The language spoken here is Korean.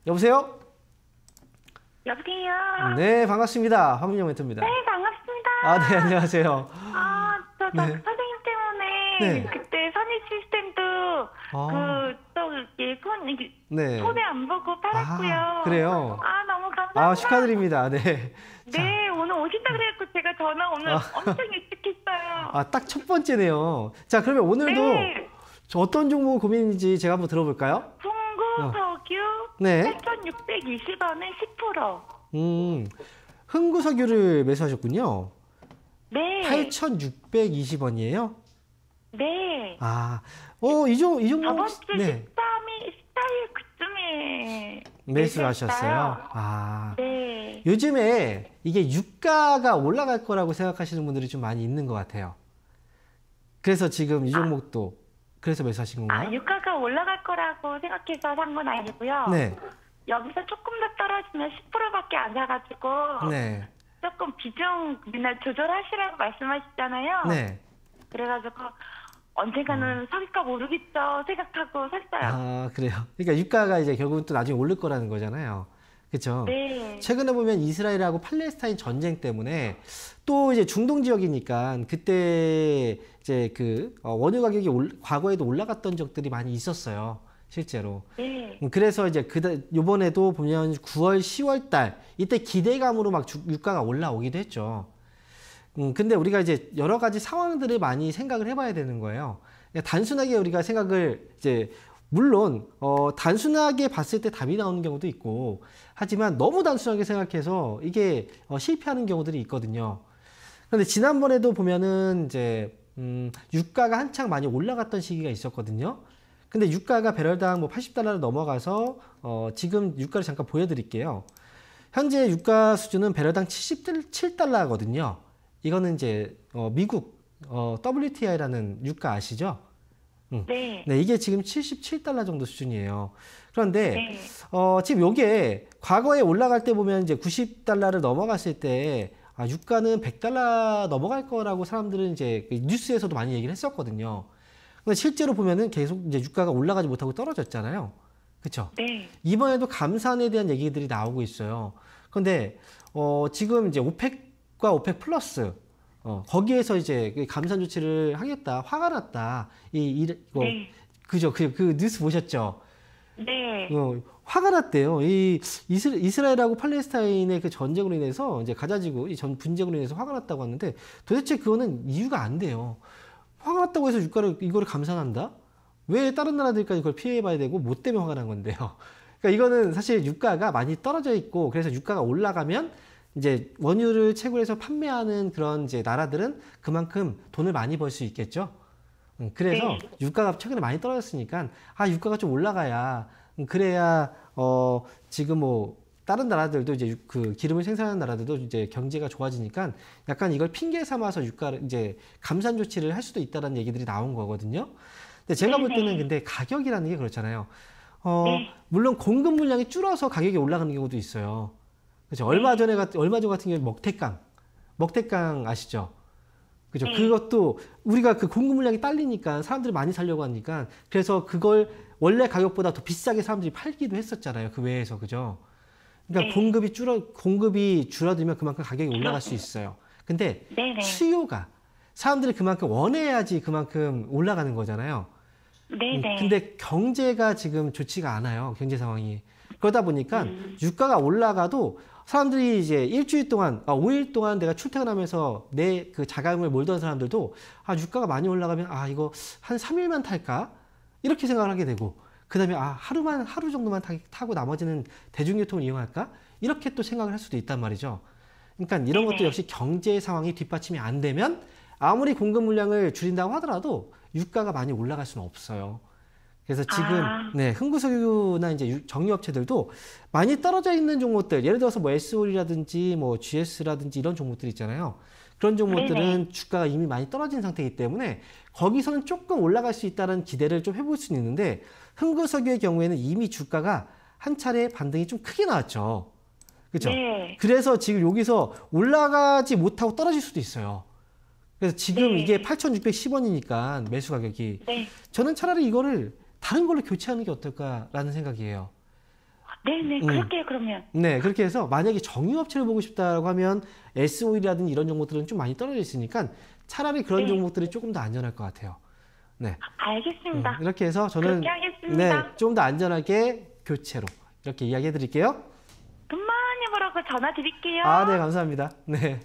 여보세요? 여보세요? 네, 반갑습니다. 황민영 멘토입니다. 네, 반갑습니다. 아, 네, 안녕하세요. 저 네. 선생님 때문에 네. 그때 선의 시스템도 네. 손해 안 보고 팔았고요. 아, 그래요? 너무 감사합니다. 축하드립니다. 네. 네, 오늘 오신다 그래갖고 제가 전화 오늘 엄청 일찍 했어요. 딱 첫 번째네요. 자, 그러면 오늘도 네. 어떤 종목 고민인지 제가 한번 들어볼까요? 흥구석유 네. 8,620원에 10%. 흥구석유를 매수하셨군요. 네. 8,620원이에요? 네. 이 종목. 저번 주 네. 14일 그쯤에 매수하셨어요? 네. 요즘에 이게 유가가 올라갈 거라고 생각하시는 분들이 좀 많이 있는 것 같아요. 그래서 지금 이 종목도 그래서 매수하신 건가요? 유가가 올라갈 거라고 생각해서 산 건 아니고요. 네. 여기서 조금 더 떨어지면 10%밖에 안 사가지고 네. 조금 비중 맨날 조절하시라고 말씀하시잖아요. 네. 그래가지고 언젠가는 사기값 오르겠죠 생각하고 샀어요. 그래요. 그러니까 유가가 이제 결국은 또 나중에 오를 거라는 거잖아요. 그렇죠? 네. 최근에 보면 이스라엘하고 팔레스타인 전쟁 때문에 또 이제 중동 지역이니까 그때 이제 원유 가격이 과거에도 올라갔던 적들이 많이 있었어요. 실제로. 네. 그래서 이제 요번에도 보면 9월, 10월 달 이때 기대감으로 막 유가가 올라오기도 했죠. 근데 우리가 이제 여러 가지 상황들을 많이 생각을 해봐야 되는 거예요. 단순하게 우리가 생각을 물론 단순하게 봤을 때 답이 나오는 경우도 있고 하지만 너무 단순하게 생각해서 이게 실패하는 경우들이 있거든요. 그런데 지난번에도 보면은 유가가 한창 많이 올라갔던 시기가 있었거든요. 근데 유가가 배럴당 뭐 80달러를 넘어가서 지금 유가를 잠깐 보여드릴게요. 현재 유가 수준은 배럴당 77달러거든요. 이거는 미국 WTI라는 유가 아시죠? 네. 네, 이게 지금 77달러 정도 수준이에요. 그런데 네. 지금 요게 과거에 올라갈 때 보면 90달러를 넘어갔을 때 유가는 100달러 넘어갈 거라고 사람들은 뉴스에서도 많이 얘기를 했었거든요. 근데 실제로 보면은 계속 유가가 올라가지 못하고 떨어졌잖아요. 그렇죠? 네. 이번에도 감산에 대한 얘기들이 나오고 있어요. 그런데 지금 오펙과 오펙 플러스 거기에서 감산 조치를 하겠다, 화가 났다. 네. 그죠? 그 뉴스 보셨죠? 네. 화가 났대요. 이스라엘하고 팔레스타인의 그 전쟁으로 인해서 가자지구 분쟁으로 인해서 화가 났다고 하는데 도대체 그거는 이유가 안 돼요. 화가 났다고 해서 이거를 감산한다? 왜 다른 나라들까지 그걸 피해봐야 되고 뭐 때문에 화가 난 건데요? 그러니까 이거는 사실 유가가 많이 떨어져 있고 그래서 유가가 올라가면 원유를 채굴해서 판매하는 그런 나라들은 그만큼 돈을 많이 벌 수 있겠죠. 그래서 네. 유가가 최근에 많이 떨어졌으니까 유가가 좀 올라가야 그래야 지금 다른 나라들도 기름을 생산하는 나라들도 경제가 좋아지니까 약간 이걸 핑계 삼아서 유가를 감산 조치를 할 수도 있다는 얘기들이 나온 거거든요. 근데 제가 볼 때는 근데 가격이라는 게 그렇잖아요. 물론 공급 물량이 줄어서 가격이 올라가는 경우도 있어요. 그렇죠. 얼마 전 같은 경우에 먹태깡 아시죠? 그죠. 그것도 우리가 그 공급 물량이 딸리니까 사람들이 많이 사려고 하니까 그래서 그걸 원래 가격보다 더 비싸게 사람들이 팔기도 했었잖아요. 그 외에서. 그죠. 그러니까 공급이 줄어들면 그만큼 가격이 올라갈 수 있어요. 근데 수요가 사람들이 그만큼 원해야지 그만큼 올라가는 거잖아요. 근데 경제가 지금 좋지가 않아요. 경제 상황이. 그러다 보니까 유가가 올라가도 사람들이 일주일 동안, 5일 동안 내가 출퇴근하면서 내 그 자가용을 몰던 사람들도 유가가 많이 올라가면 이거 한 3일만 탈까? 이렇게 생각을 하게 되고 그 다음에 하루 정도만 타고 나머지는 대중교통을 이용할까? 이렇게 또 생각을 할 수도 있단 말이죠. 그러니까 이런 것도 역시 경제 상황이 뒷받침이 안 되면 아무리 공급 물량을 줄인다고 하더라도 유가가 많이 올라갈 수는 없어요. 그래서 지금 흥구석유나 정유업체들도 많이 떨어져 있는 종목들, 예를 들어서 SOL이라든지 GS라든지 이런 종목들 있잖아요. 그런 종목들은 주가가 이미 많이 떨어진 상태이기 때문에 거기서는 조금 올라갈 수 있다는 기대를 좀 해볼 수는 있는데 흥구석유의 경우에는 이미 주가가 한 차례 반등이 좀 크게 나왔죠. 그렇죠? 그래서 지금 여기서 올라가지 못하고 떨어질 수도 있어요. 그래서 지금 이게 8,610원이니까 매수 가격이 저는 차라리 이거를 다른 걸로 교체하는 게 어떨까라는 생각이에요. 네네, 그럴게요, 그러면. 네, 그렇게 해서 만약에 정유업체를 보고 싶다고 하면 S-오일이라든지 이런 종목들은 좀 많이 떨어져 있으니까 차라리 그런 네. 종목들이 조금 더 안전할 것 같아요. 네. 알겠습니다. 이렇게 해서 저는 그렇게 하겠습니다. 네, 좀 더 안전하게 교체로 이렇게 이야기해 드릴게요. 돈 많이 벌어서 전화 드릴게요. 아, 네, 감사합니다. 네.